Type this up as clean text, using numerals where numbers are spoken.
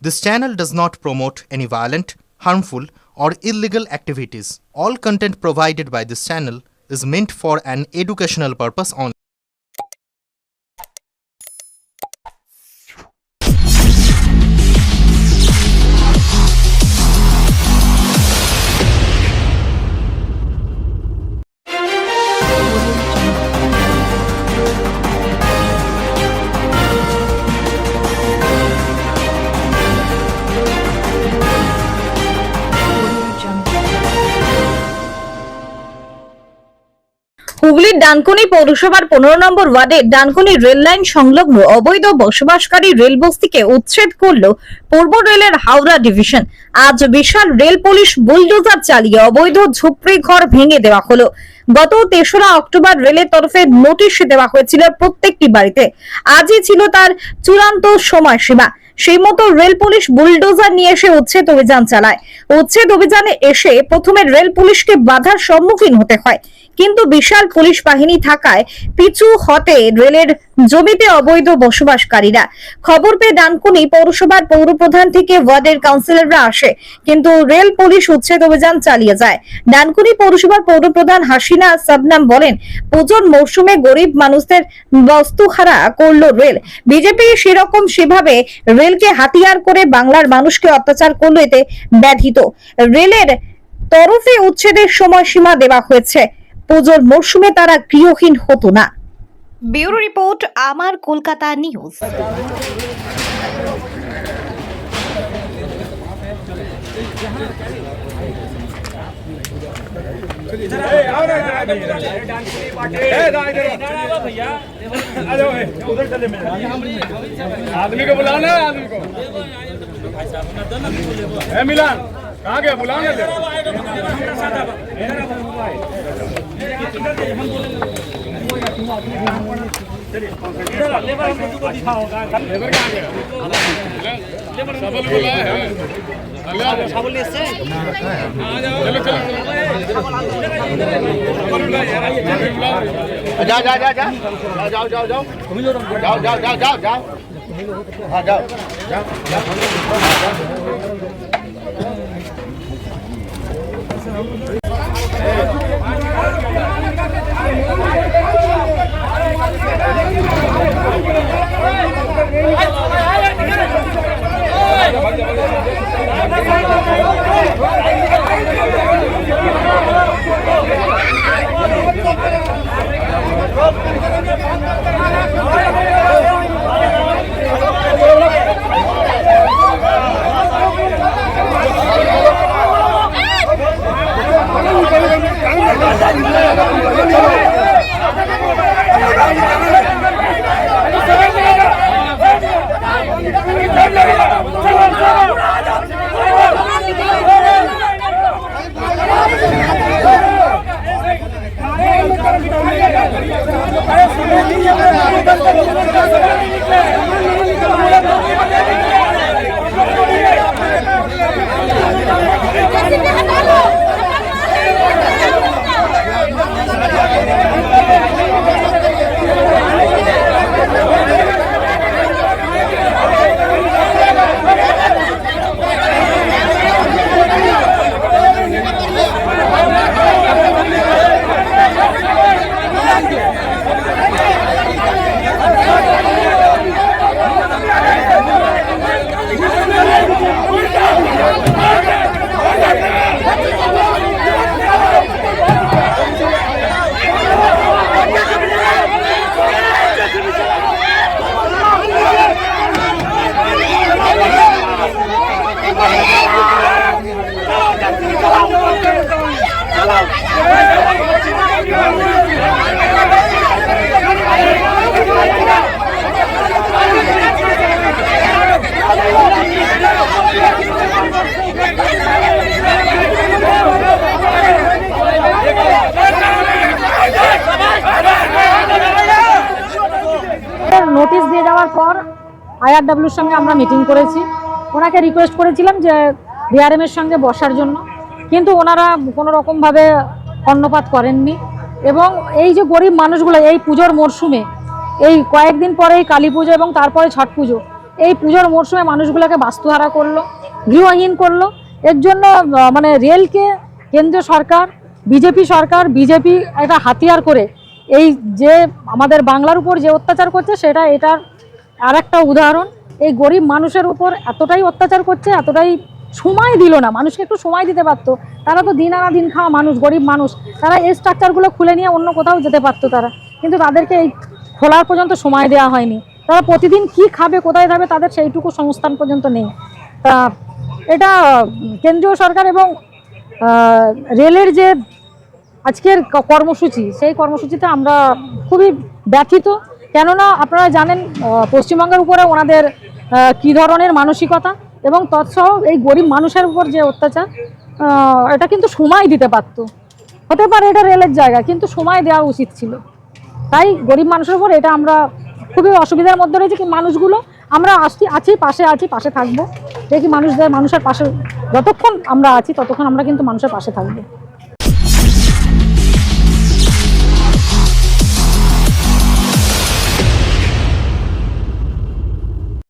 This channel does not promote any violent, harmful, or illegal activities. All content provided by this channel is meant for an educational purpose only. হুগলির ডানকুনি পৌরসভার 15 নম্বর ওয়ার্ডের Dankuni rail line সংলগ্ন অবৈধ বসবাসকারী rail বস্তিকে উচ্ছেদ করল পূর্ব রেলের হাওড়া ডিভিশন। আজ বিশাল রেল পুলিশ বুলডোজার চালিয়ে অবৈধ ঝুপড়ি ঘর ভেঙে দেওয়া হলো। গত 3রা অক্টোবর রেলের তরফে নোটিশ দেওয়া হয়েছিল প্রত্যেকটি বাড়িতে। আজই ছিল তার চূড়ান্ত সময়সীমা। সেই মতো রেল পুলিশ বুলডোজার নিয়ে এসে উচ্ছেদ অভিযান চালায়। উচ্ছেদ অভিযানে এসে প্রথমে রেল পুলিশকে বাধার সম্মুখীন হতে হয়, কিন্তু বিশাল পুলিশ বাহিনী থাকায় পিছু হতে রেলের জমিতে অবৈধ বসবাসকারীরা। খবর পেয়ে ডানকুনি পৌরসভার পৌরপ্রধান থেকে ওয়ার্ডের কাউন্সিলররা আসে, কিন্তু রেল পুলিশ উচ্ছেদ অভিযান চালিয়ে যায়। ডানকুনি পৌরসভার পৌরপ্রধান হাসিনা সাবনাম বলেন, পুজোর মৌসুমে গরিব মানুষদের বস্তুহারা করলো রেল। বিজেপি সেভাবে রেলকে হাতিয়ার করে বাংলার মানুষকে অত্যাচার করলো, এতে ব্যথিত। রেলের তরফে উচ্ছেদের সময়সীমা দেওয়া হয়েছে, পুজোর মরশুমে তারা গৃহহীন হতো না। ব্যুরো রিপোর্ট, আমার কলকাতা নিউজ। आदमी को बुलाना है, आदमी को मिलान कहाँ गया, बुलाना ले। लेबर कहाँ गया? सबल बुलाया है। सबल से चलो चलो जाओ जाओ जाओ जाओ जाओ जाओ जाओ जाओ जाओ जाओ जाओ हाँ जाओ নোটিশ দিয়ে যাওয়ার পর আইআরডব্লিউর সঙ্গে আমরা মিটিং করেছি। ওনাকে রিকোয়েস্ট করেছিলাম যে ডিআরএম এর সঙ্গে বসার জন্য, কিন্তু ওনারা কোনো রকমভাবে কর্ণপাত করেননি। এবং এই যে গরিব মানুষগুলো এই পুজোর মরশুমে, এই কয়েকদিন পরেই কালী পুজো এবং তারপরে ছট পুজো, এই পুজোর মরশুমে মানুষগুলোকে বাস্তুহারা করলো, গৃহহীন করলো। এর জন্য মানে রেলকে কেন্দ্রীয় সরকার, বিজেপি একটা হাতিয়ার করে এই যে আমাদের বাংলার উপর যে অত্যাচার করছে সেটা এটার আর একটা উদাহরণ। এই গরিব মানুষের উপর এতটাই অত্যাচার করছে, এতটাই সময় দিল না, মানুষকে একটু সময় দিতে পারতো। তারা তো দিন আনা দিন খাওয়া মানুষ, গরিব মানুষ, তারা এই স্ট্রাকচারগুলো খুলে নিয়ে অন্য কোথাও যেতে পারতো তারা, কিন্তু তাদেরকে এই খোলার পর্যন্ত সময় দেওয়া হয়নি। তারা প্রতিদিন কি খাবে, কোথায় যাবে, তাদের সেইটুকু সংস্থান পর্যন্ত নেই। তা এটা কেন্দ্রীয় সরকার এবং রেলের যে আজকের কর্মসূচি, সেই কর্মসূচিতে আমরা খুবই ব্যথিত। কেননা আপনারা জানেন পশ্চিমবঙ্গের উপরে ওনাদের কী ধরনের মানসিকতা, এবং তৎসহ এই গরিব মানুষের উপর যে অত্যাচার, এটা কিন্তু সময় দিতে পারতো। হতে পারে এটা রেলের জায়গা, কিন্তু সময় দেওয়া উচিত ছিল। তাই গরিব মানুষের উপর এটা আমরা খুবই অসুবিধার মধ্যে রয়েছে। কি মানুষগুলো আমরা পাশে থাকবো, দেখি মানুষের পাশে যতক্ষণ আমরা আছি ততক্ষণ আমরা কিন্তু মানুষের পাশে থাকবো।